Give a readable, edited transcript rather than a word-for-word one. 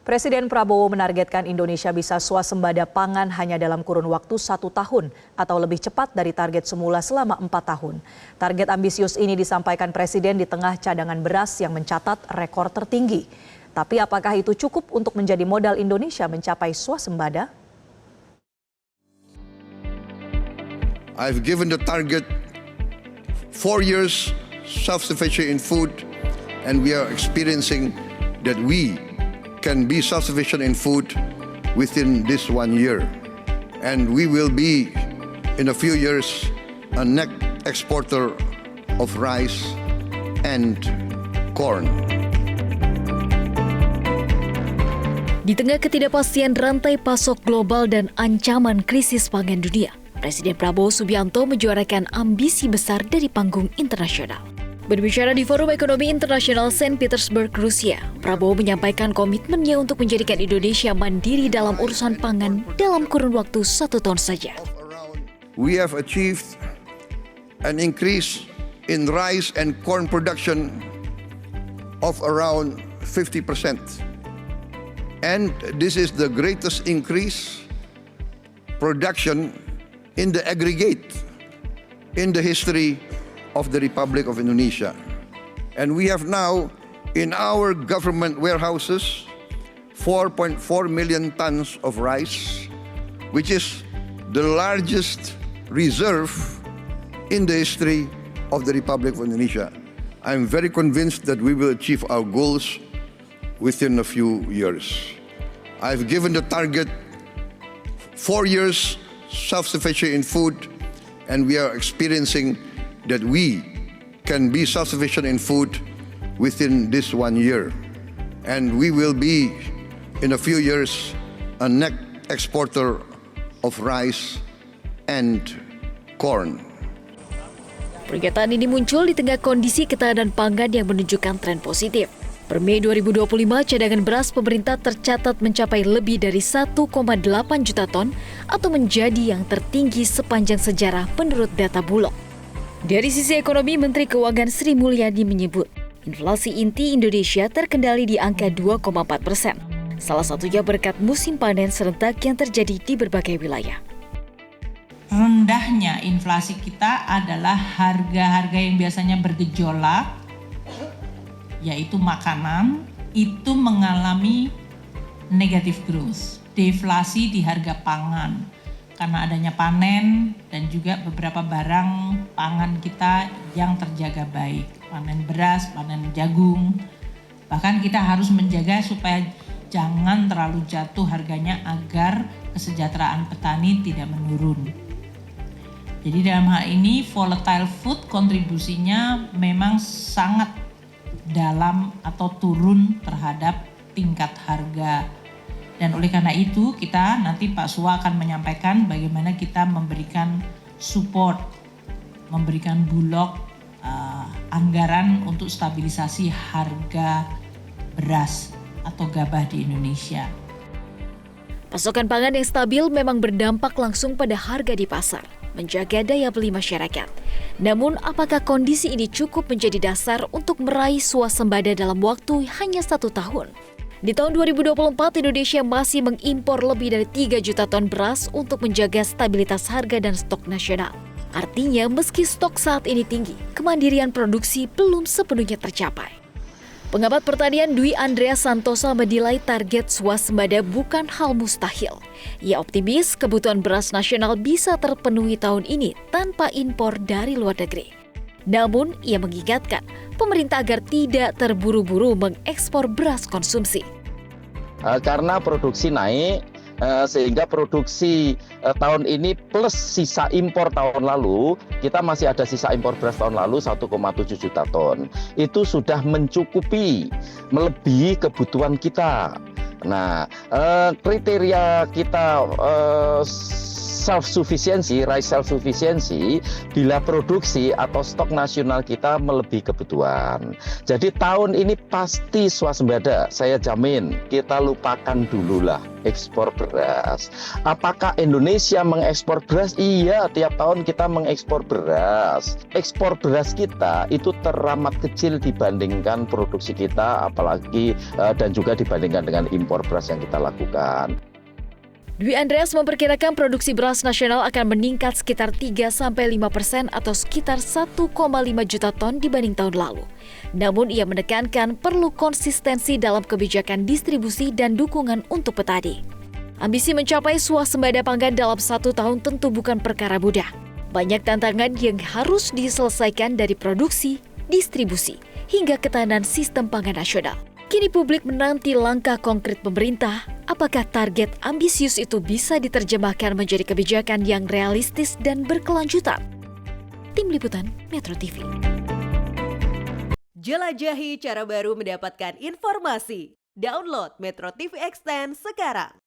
Presiden Prabowo menargetkan Indonesia bisa swasembada pangan hanya dalam kurun waktu 1 tahun atau lebih cepat dari target semula selama 4 tahun. Target ambisius ini disampaikan Presiden di tengah cadangan beras yang mencatat rekor tertinggi. Tapi apakah itu cukup untuk menjadi modal Indonesia mencapai swasembada? I've given the target 4 years self-sufficient in food, and we are experiencing that we can be self-sufficient in food within this 1 year. And we will be, in a few years, a net exporter of rice and corn. Di tengah ketidakpastian rantai pasok global dan ancaman krisis pangan dunia, Presiden Prabowo Subianto menjuarakan ambisi besar dari panggung internasional. Berbicara di Forum Ekonomi Internasional Saint Petersburg, Rusia, Prabowo menyampaikan komitmennya untuk menjadikan Indonesia mandiri dalam urusan pangan dalam kurun waktu 1 tahun saja. We have achieved an increase in rice and corn production of around 50%. And this is the greatest increase production in the aggregate in the history of the Republic of Indonesia. And we have now in our government warehouses 4.4 million tons of rice, which is the largest reserve in the history of the Republic of Indonesia. I'm very convinced that we will achieve our goals within a few years. I've given the target 4 years self-sufficient in food, and we are experiencing that we can be self-sufficient in food within this 1 year. And we will be, in a few years, a net exporter of rice and corn. Pernyataan ini muncul di tengah kondisi ketahanan pangan yang menunjukkan tren positif. Per Mei 2025, cadangan beras pemerintah tercatat mencapai lebih dari 1,8 juta ton atau menjadi yang tertinggi sepanjang sejarah menurut data Bulog. Dari sisi ekonomi, Menteri Keuangan Sri Mulyani menyebut inflasi inti Indonesia terkendali di angka 2,4%. Salah satunya berkat musim panen serentak yang terjadi di berbagai wilayah. Rendahnya inflasi kita adalah harga-harga yang biasanya bergejolak, yaitu makanan, itu mengalami negative growth, deflasi di harga pangan. Karena adanya panen dan juga beberapa barang pangan kita yang terjaga baik. Panen beras, panen jagung. Bahkan kita harus menjaga supaya jangan terlalu jatuh harganya agar kesejahteraan petani tidak menurun. Jadi dalam hal ini volatile food kontribusinya memang sangat dalam atau turun terhadap tingkat harga. Dan oleh karena itu kita nanti Pak Sua akan menyampaikan bagaimana kita memberikan support, memberikan Bulog anggaran untuk stabilisasi harga beras atau gabah di Indonesia. Pasokan pangan yang stabil memang berdampak langsung pada harga di pasar, menjaga daya beli masyarakat. Namun, apakah kondisi ini cukup menjadi dasar untuk meraih swasembada dalam waktu hanya 1 tahun? Di tahun 2024, Indonesia masih mengimpor lebih dari 3 juta ton beras untuk menjaga stabilitas harga dan stok nasional. Artinya, meski stok saat ini tinggi, kemandirian produksi belum sepenuhnya tercapai. Pengamat pertanian Dwi Andreas Santosa menilai target swasembada bukan hal mustahil. Ia optimis kebutuhan beras nasional bisa terpenuhi tahun ini tanpa impor dari luar negeri. Namun, ia mengingatkan pemerintah agar tidak terburu-buru mengekspor beras konsumsi. Karena produksi naik, sehingga produksi tahun ini plus sisa impor tahun lalu, kita masih ada sisa impor beras tahun lalu 1,7 juta ton. Itu sudah mencukupi, melebihi kebutuhan kita. Nah, kriteria kita self-sufficiency, rice self-sufficiency, bila produksi atau stok nasional kita melebihi kebutuhan. Jadi tahun ini pasti swasembada, saya jamin. Kita lupakan dululah ekspor beras. Apakah Indonesia mengekspor beras? Iya, tiap tahun kita mengekspor beras. Ekspor beras kita itu teramat kecil dibandingkan produksi kita, apalagi dan juga dibandingkan dengan impor beras yang kita lakukan. Dwi Andreas memperkirakan produksi beras nasional akan meningkat sekitar 3-5% atau sekitar 1,5 juta ton dibanding tahun lalu. Namun ia menekankan perlu konsistensi dalam kebijakan distribusi dan dukungan untuk petani. Ambisi mencapai swasembada pangan dalam 1 tahun tentu bukan perkara mudah. Banyak tantangan yang harus diselesaikan dari produksi, distribusi, hingga ketahanan sistem pangan nasional. Kini publik menanti langkah konkret pemerintah. Apakah target ambisius itu bisa diterjemahkan menjadi kebijakan yang realistis dan berkelanjutan? Tim Liputan Metro TV. Jelajahi cara baru mendapatkan informasi. Download Metro TV Extend sekarang.